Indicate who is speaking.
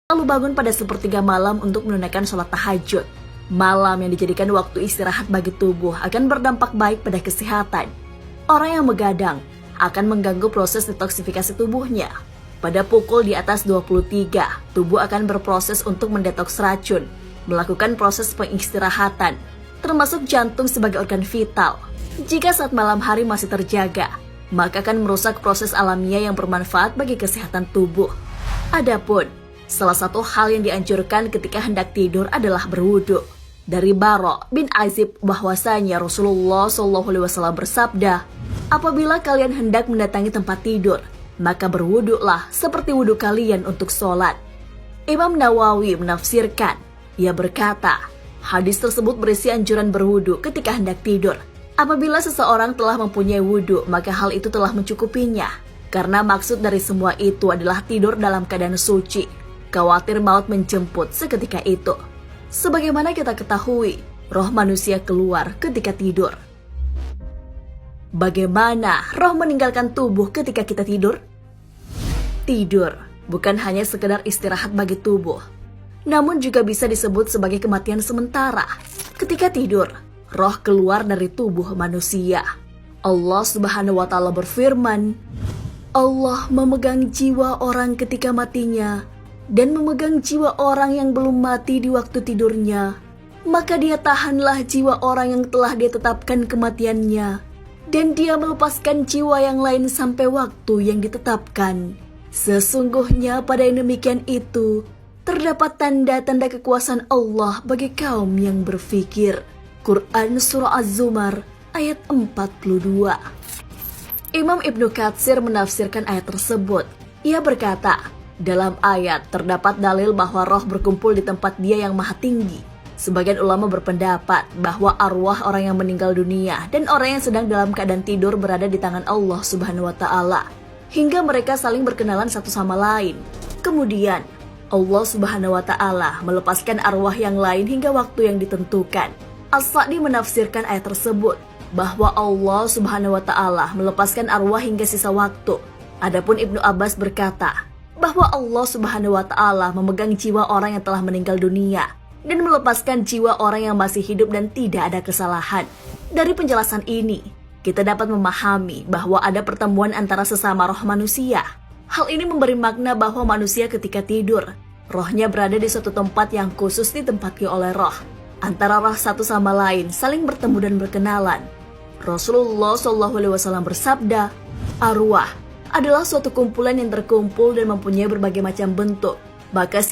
Speaker 1: lalu bangun pada sepertiga malam untuk menunaikan sholat tahajud. Malam yang dijadikan waktu istirahat bagi tubuh akan berdampak baik pada kesehatan. Orang yang begadang akan mengganggu proses detoksifikasi tubuhnya. Pada pukul di atas 23, tubuh akan berproses untuk mendetoks racun, melakukan proses pengistirahatan, termasuk jantung sebagai organ vital. Jika saat malam hari masih terjaga, maka akan merusak proses alamiah yang bermanfaat bagi kesehatan tubuh. Adapun, salah satu hal yang dianjurkan ketika hendak tidur adalah berwudu. Dari Bara' bin Azib bahwasanya Rasulullah SAW bersabda, apabila kalian hendak mendatangi tempat tidur, maka berwuduklah seperti wudhu kalian untuk sholat. Imam Nawawi menafsirkan, ia berkata, hadis tersebut berisi anjuran berwudu ketika hendak tidur. Apabila seseorang telah mempunyai wudhu, maka hal itu telah mencukupinya. Karena maksud dari semua itu adalah tidur dalam keadaan suci. Khawatir maut menjemput seketika itu. Sebagaimana kita ketahui, roh manusia keluar ketika tidur. Bagaimana roh meninggalkan tubuh ketika kita tidur? Tidur bukan hanya sekedar istirahat bagi tubuh, namun juga bisa disebut sebagai kematian sementara. Ketika tidur, roh keluar dari tubuh manusia. Allah Subhanahu wa Ta'ala berfirman, Allah memegang jiwa orang ketika matinya dan memegang jiwa orang yang belum mati di waktu tidurnya. Maka dia tahanlah jiwa orang yang telah dia tetapkan kematiannya, dan dia melepaskan jiwa yang lain sampai waktu yang ditetapkan. Sesungguhnya pada yang demikian itu terdapat tanda-tanda kekuasaan Allah bagi kaum yang berfikir. Quran Surah Az-Zumar ayat 42. Imam Ibnu Katsir menafsirkan ayat tersebut. Ia berkata, dalam ayat terdapat dalil bahwa roh berkumpul di tempat Dia yang maha tinggi. Sebagian ulama berpendapat bahwa arwah orang yang meninggal dunia dan orang yang sedang dalam keadaan tidur berada di tangan Allah Subhanahu wa Ta'ala, hingga mereka saling berkenalan satu sama lain. Kemudian Allah Subhanahu wa Ta'ala melepaskan arwah yang lain hingga waktu yang ditentukan. As-Sa'di menafsirkan ayat tersebut bahwa Allah Subhanahu wa Ta'ala melepaskan arwah hingga sisa waktu. Adapun Ibnu Abbas berkata bahwa Allah Subhanahu wa Ta'ala memegang jiwa orang yang telah meninggal dunia dan melepaskan jiwa orang yang masih hidup dan tidak ada kesalahan. Dari penjelasan ini, kita dapat memahami bahwa ada pertemuan antara sesama roh manusia. Hal ini memberi makna bahwa manusia ketika tidur, rohnya berada di suatu tempat yang khusus ditempati oleh roh. Antara roh satu sama lain saling bertemu dan berkenalan. Rasulullah SAW bersabda, arwah adalah suatu kumpulan yang terkumpul dan mempunyai berbagai macam bentuk. Maka